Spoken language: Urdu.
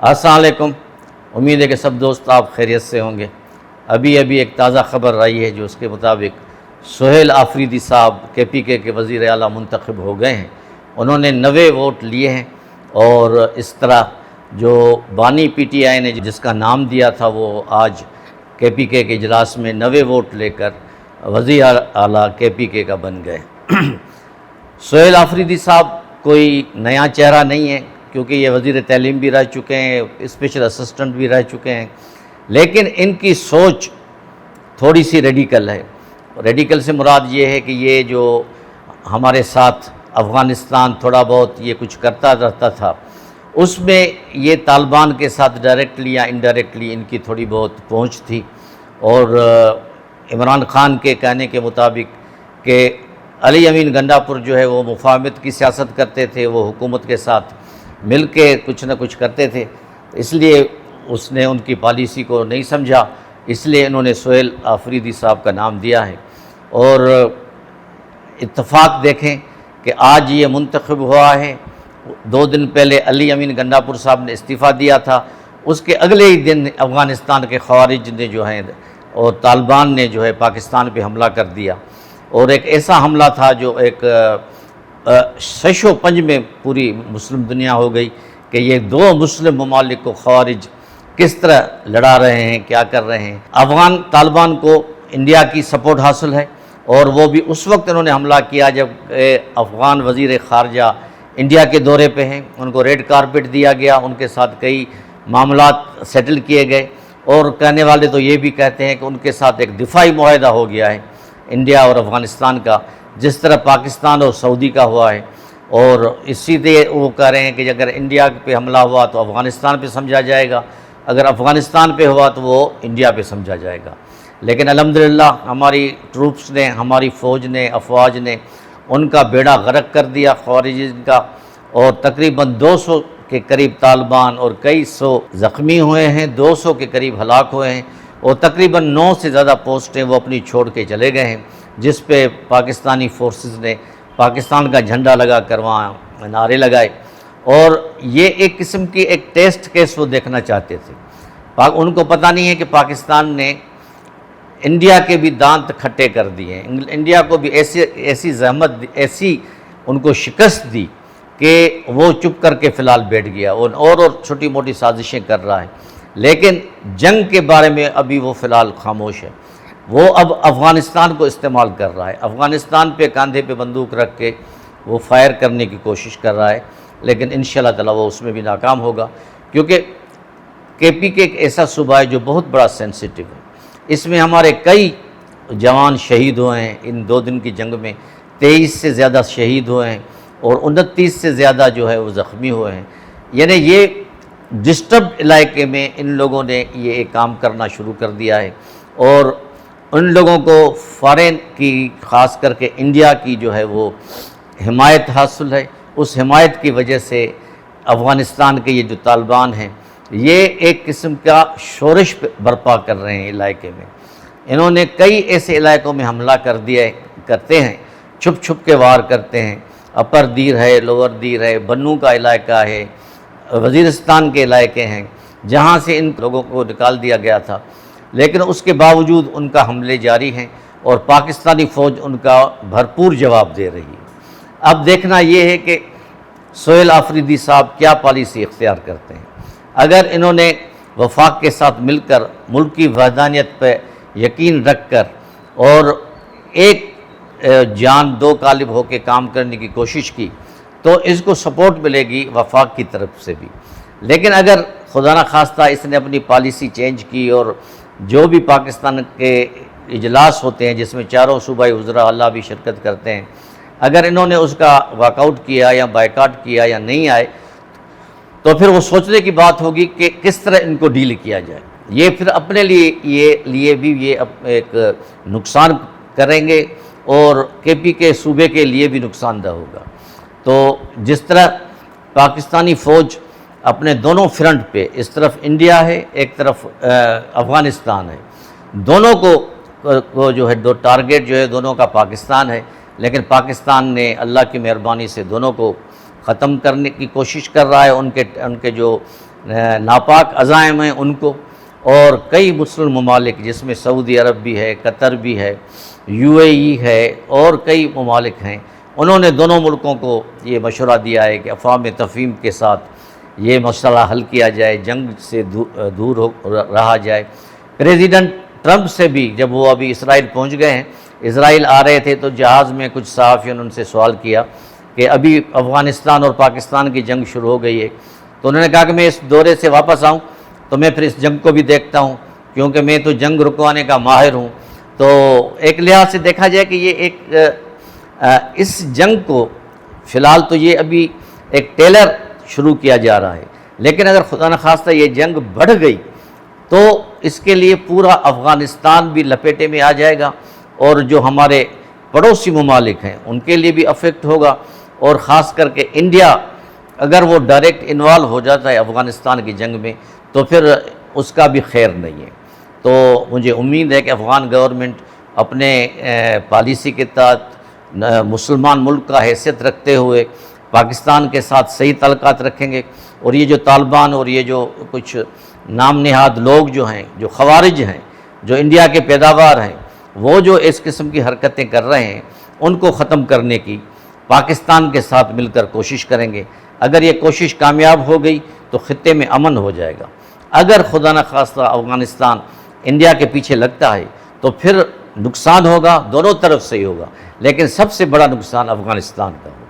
السلام علیکم۔ امید ہے کہ سب دوست آپ خیریت سے ہوں گے۔ ابھی ایک تازہ خبر آئی ہے جو اس کے مطابق سہیل آفریدی صاحب KPK کے وزیر اعلیٰ منتخب ہو گئے ہیں۔ انہوں نے 90 ووٹ لیے ہیں اور اس طرح جو بانی PTI نے جس کا نام دیا تھا وہ آج KPK کے اجلاس میں 90 ووٹ لے کر وزیر اعلیٰ KPK کا بن گئے۔ سہیل آفریدی صاحب کوئی نیا چہرہ نہیں ہے کیونکہ یہ وزیر تعلیم بھی رہ چکے ہیں، اسپیشل اسسٹنٹ بھی رہ چکے ہیں، لیکن ان کی سوچ تھوڑی سی ریڈیکل ہے۔ ریڈیکل سے مراد یہ ہے کہ یہ جو ہمارے ساتھ افغانستان تھوڑا بہت یہ کچھ کرتا رہتا تھا، اس میں یہ طالبان کے ساتھ ڈائریکٹلی یا انڈائریکٹلی ان کی تھوڑی بہت پہنچ تھی، اور عمران خان کے کہنے کے مطابق کہ علی امین گنڈاپور جو ہے وہ مفاہمت کی سیاست کرتے تھے، وہ حکومت کے ساتھ مل کے کچھ نہ کچھ کرتے تھے، اس لیے اس نے ان کی پالیسی کو نہیں سمجھا، اس لیے انہوں نے سہیل آفریدی صاحب کا نام دیا ہے۔ اور اتفاق دیکھیں کہ آج یہ منتخب ہوا ہے، 2 دن پہلے علی امین گنڈاپور صاحب نے استعفیٰ دیا تھا، اس کے اگلے ہی دن افغانستان کے خوارج نے جو ہیں اور طالبان نے جو ہے پاکستان پہ حملہ کر دیا، اور ایک ایسا حملہ تھا جو ایک شش و پنج میں پوری مسلم دنیا ہو گئی کہ یہ 2 مسلم ممالک کو خوارج کس طرح لڑا رہے ہیں، کیا کر رہے ہیں۔ افغان طالبان کو انڈیا کی سپورٹ حاصل ہے، اور وہ بھی اس وقت انہوں نے حملہ کیا جب افغان وزیر خارجہ انڈیا کے دورے پہ ہیں، ان کو ریڈ کارپٹ دیا گیا، ان کے ساتھ کئی معاملات سیٹل کیے گئے، اور کہنے والے تو یہ بھی کہتے ہیں کہ ان کے ساتھ ایک دفاعی معاہدہ ہو گیا ہے انڈیا اور افغانستان کا، جس طرح پاکستان اور سعودی کا ہوا ہے، اور اسی لیے وہ کہہ رہے ہیں کہ اگر انڈیا پہ حملہ ہوا تو افغانستان پہ سمجھا جائے گا، اگر افغانستان پہ ہوا تو وہ انڈیا پہ سمجھا جائے گا۔ لیکن الحمدللہ ہماری ٹروپس نے، ہماری فوج نے، افواج نے ان کا بیڑا غرق کر دیا خوارجین کا، اور تقریباً 200 کے قریب طالبان اور کئی سو زخمی ہوئے ہیں، 200 کے قریب ہلاک ہوئے ہیں، اور تقریباً 9 سے زیادہ پوسٹیں وہ اپنی چھوڑ کے چلے گئے ہیں، جس پہ پاکستانی فورسز نے پاکستان کا جھنڈا لگا کر وہاں نعرے لگائے، اور یہ ایک قسم کی ایک ٹیسٹ کیس وہ دیکھنا چاہتے تھے۔ ان کو پتہ نہیں ہے کہ پاکستان نے انڈیا کے بھی دانت کھٹے کر دیے ہیں، انڈیا کو بھی ایسی زحمت ایسی ان کو شکست دی کہ وہ چپ کر کے فی الحال بیٹھ گیا، اور چھوٹی موٹی سازشیں کر رہا ہے، لیکن جنگ کے بارے میں ابھی وہ فی الحال خاموش ہے۔ وہ اب افغانستان کو استعمال کر رہا ہے، افغانستان پہ کاندھے پہ بندوق رکھ کے وہ فائر کرنے کی کوشش کر رہا ہے، لیکن انشاءاللہ تعالیٰ وہ اس میں بھی ناکام ہوگا، کیونکہ KPK ایک ایسا صوبہ ہے جو بہت بڑا سینسیٹیو ہے۔ اس میں ہمارے کئی جوان شہید ہوئے ہیں، ان 2 دن کی جنگ میں 23 سے زیادہ شہید ہوئے ہیں، اور 29 سے زیادہ جو ہے وہ زخمی ہوئے ہیں۔ یعنی یہ ڈسٹربڈ علاقے میں ان لوگوں نے یہ ایک کام کرنا شروع کر دیا ہے، اور ان لوگوں کو فارن کی، خاص کر کے انڈیا کی جو ہے وہ حمایت حاصل ہے۔ اس حمایت کی وجہ سے افغانستان کے یہ جو طالبان ہیں یہ ایک قسم کا شورش برپا کر رہے ہیں علاقے میں۔ انہوں نے کئی ایسے علاقوں میں حملہ کرتے ہیں، چھپ چھپ کے وار کرتے ہیں۔ اپر دیر ہے، لوور دیر ہے، بنو کا علاقہ ہے، وزیرستان کے علاقے ہیں جہاں سے ان لوگوں کو نکال دیا گیا تھا، لیکن اس کے باوجود ان کا حملے جاری ہیں، اور پاکستانی فوج ان کا بھرپور جواب دے رہی ہے۔ اب دیکھنا یہ ہے کہ سہیل آفریدی صاحب کیا پالیسی اختیار کرتے ہیں۔ اگر انہوں نے وفاق کے ساتھ مل کر ملک کی وحدانیت پہ یقین رکھ کر اور ایک جان 2 قالب ہو کے کام کرنے کی کوشش کی تو اس کو سپورٹ ملے گی وفاق کی طرف سے بھی، لیکن اگر خدا نخواستہ اس نے اپنی پالیسی چینج کی، اور جو بھی پاکستان کے اجلاس ہوتے ہیں جس میں 4 صوبائی وزراء اللہ بھی شرکت کرتے ہیں، اگر انہوں نے اس کا واک آؤٹ کیا یا بائیکاٹ کیا یا نہیں آئے تو پھر وہ سوچنے کی بات ہوگی کہ کس طرح ان کو ڈیل کیا جائے۔ یہ پھر اپنے لیے بھی یہ ایک نقصان کریں گے، اور KPK صوبے کے لیے بھی نقصان دہ ہوگا۔ تو جس طرح پاکستانی فوج اپنے دونوں فرنٹ پہ، اس طرف انڈیا ہے، ایک طرف افغانستان ہے، دونوں کو جو ہے ٹارگیٹ جو ہے دونوں کا پاکستان ہے، لیکن پاکستان نے اللہ کی مہربانی سے دونوں کو ختم کرنے کی کوشش کر رہا ہے۔ ان کے جو ناپاک عزائم ہیں ان کو، اور کئی مسلم ممالک جس میں سعودی عرب بھی ہے، قطر بھی ہے، UAE ہے، اور کئی ممالک ہیں، انہوں نے دونوں ملکوں کو یہ مشورہ دیا ہے کہ افواہ تفہیم کے ساتھ یہ مسئلہ حل کیا جائے، جنگ سے دور رہا جائے۔ پریزیڈنٹ ٹرمپ سے بھی جب وہ ابھی اسرائیل پہنچ گئے ہیں، اسرائیل آ رہے تھے تو جہاز میں کچھ صحافیوں نے ان سے سوال کیا کہ ابھی افغانستان اور پاکستان کی جنگ شروع ہو گئی ہے، تو انہوں نے کہا کہ میں اس دورے سے واپس آؤں تو میں پھر اس جنگ کو بھی دیکھتا ہوں، کیونکہ میں تو جنگ رکوانے کا ماہر ہوں۔ تو ایک لحاظ سے دیکھا جائے کہ یہ ایک اس جنگ کو فی الحال تو یہ ابھی ایک ٹیلر شروع کیا جا رہا ہے، لیکن اگر خدا نخواستہ یہ جنگ بڑھ گئی تو اس کے لیے پورا افغانستان بھی لپیٹے میں آ جائے گا، اور جو ہمارے پڑوسی ممالک ہیں ان کے لیے بھی افیکٹ ہوگا، اور خاص کر کے انڈیا اگر وہ ڈائریکٹ انوالو ہو جاتا ہے افغانستان کی جنگ میں تو پھر اس کا بھی خیر نہیں ہے۔ تو مجھے امید ہے کہ افغان گورنمنٹ اپنے پالیسی کے تحت مسلمان ملک کا حیثیت رکھتے ہوئے پاکستان کے ساتھ صحیح تعلقات رکھیں گے، اور یہ جو طالبان اور یہ جو کچھ نام نہاد لوگ جو ہیں، جو خوارج ہیں، جو انڈیا کے پیداوار ہیں، وہ جو اس قسم کی حرکتیں کر رہے ہیں ان کو ختم کرنے کی پاکستان کے ساتھ مل کر کوشش کریں گے۔ اگر یہ کوشش کامیاب ہو گئی تو خطے میں امن ہو جائے گا۔ اگر خدا نخواستہ افغانستان انڈیا کے پیچھے لگتا ہے تو پھر نقصان ہوگا، دونوں طرف سے ہی ہوگا، لیکن سب سے بڑا نقصان افغانستان کا ہوگا۔